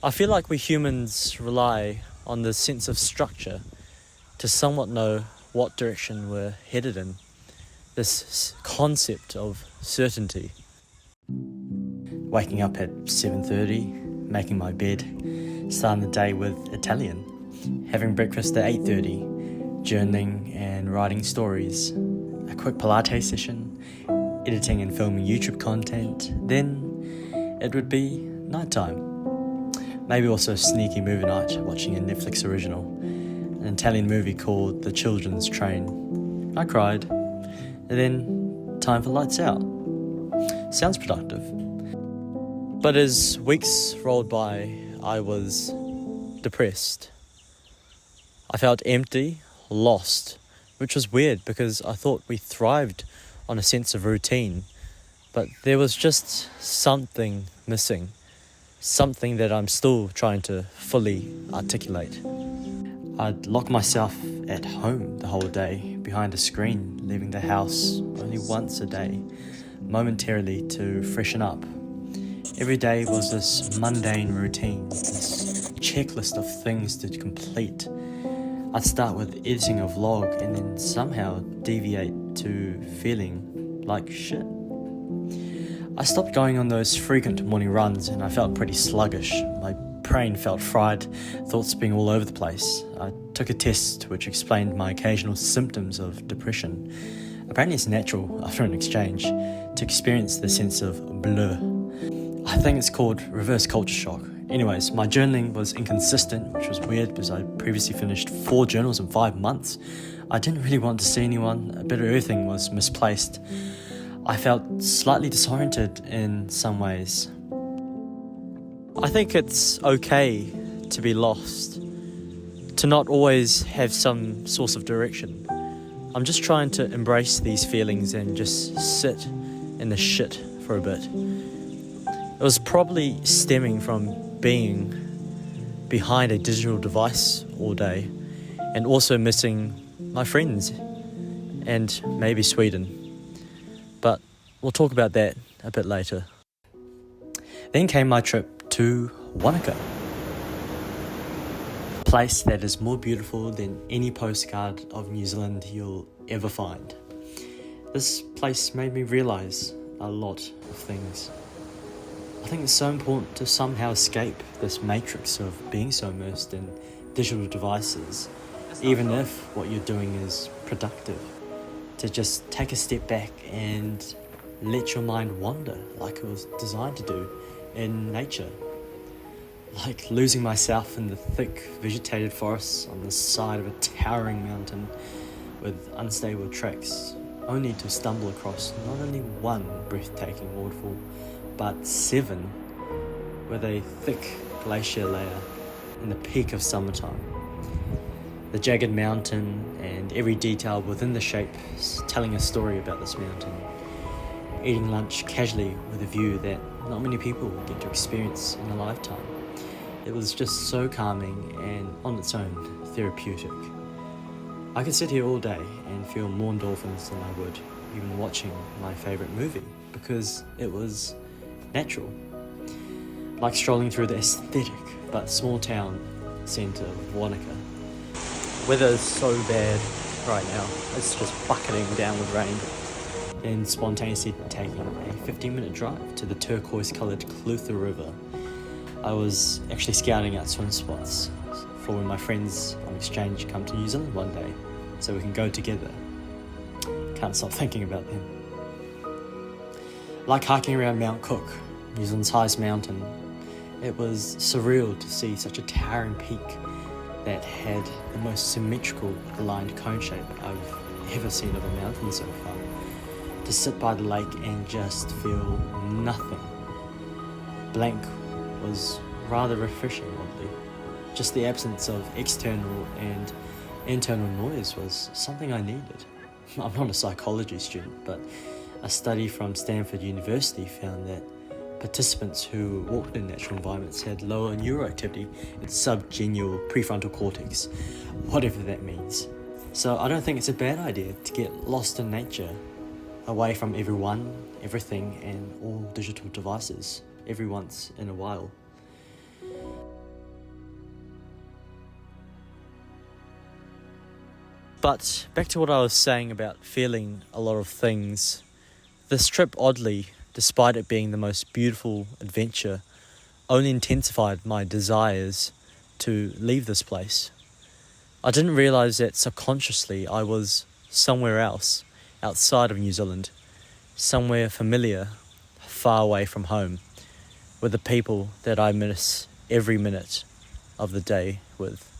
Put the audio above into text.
I feel like we humans rely on the sense of structure to somewhat know what direction we're headed in. This concept of certainty. Waking up at 7:30, making my bed, starting the day with Italian, having breakfast at 8:30, journaling and writing stories, a quick Pilates session, editing and filming YouTube content, then it would be nighttime. Maybe also a sneaky movie night, watching a Netflix original, an Italian movie called The Children's Train. I cried, and then time for lights out. Sounds productive. But as weeks rolled by, I was depressed. I felt empty, lost, which was weird because I thought we thrived on a sense of routine, but there was just something missing, something that I'm still trying to fully articulate. I'd lock myself at home the whole day, behind a screen, leaving the house only once a day, momentarily to freshen up. Every day was this mundane routine, this checklist of things to complete. I'd start with editing a vlog and then somehow deviate to feeling like shit. I stopped going on those frequent morning runs and I felt pretty sluggish. My brain felt fried, thoughts being all over the place. I took a test which explained my occasional symptoms of depression. Apparently it's natural after an exchange to experience the sense of blur. I think it's called reverse culture shock. Anyways, my journaling was inconsistent, which was weird because I previously finished 4 journals in 5 months. I didn't really want to see anyone, a bit of everything was misplaced. I felt slightly disoriented in some ways. I think it's okay to be lost, to not always have some source of direction. I'm just trying to embrace these feelings and just sit in the shit for a bit. It was probably stemming from being behind a digital device all day and also missing my friends and maybe Sweden. But we'll talk about that a bit later. Then came my trip to Wanaka, a place that is more beautiful than any postcard of New Zealand you'll ever find. This place made me realise a lot of things. I think it's so important to somehow escape this matrix of being so immersed in digital devices, even if what you're doing is productive. To just take a step back and let your mind wander like it was designed to do in nature. Like losing myself in the thick vegetated forests on the side of a towering mountain with unstable tracks, only to stumble across not only one breathtaking waterfall, but 7 with a thick glacier layer in the peak of summertime. The jagged mountain and every detail within the shape telling a story about this mountain. Eating lunch casually with a view that not many people get to experience in a lifetime. It was just so calming and on its own therapeutic. I could sit here all day and feel more endorphins than I would even watching my favourite movie because it was natural. Like strolling through the aesthetic but small town centre of Wanaka. Weather is so bad right now, it's just bucketing down with rain. Then spontaneously taking a 15-minute drive to the turquoise-coloured Clutha River. I was actually scouting out swim spots for when my friends on exchange come to New Zealand one day, so we can go together. Can't stop thinking about them. Like hiking around Mount Cook, New Zealand's highest mountain, it was surreal to see such a towering peak that had the most symmetrical aligned cone shape I've ever seen of a mountain so far. To sit by the lake and just feel nothing. Blank was rather refreshing, oddly. Just the absence of external and internal noise was something I needed. I'm not a psychology student, but a study from Stanford University found that participants who walked in natural environments had lower neuroactivity in subgenual prefrontal cortex, whatever that means. So I don't think it's a bad idea to get lost in nature, away from everyone, everything, and all digital devices every once in a while. But back to what I was saying about feeling a lot of things. This trip, oddly, despite it being the most beautiful adventure, only intensified my desires to leave this place. I didn't realise that subconsciously I was somewhere else, outside of New Zealand, somewhere familiar, far away from home, with the people that I miss every minute of the day with.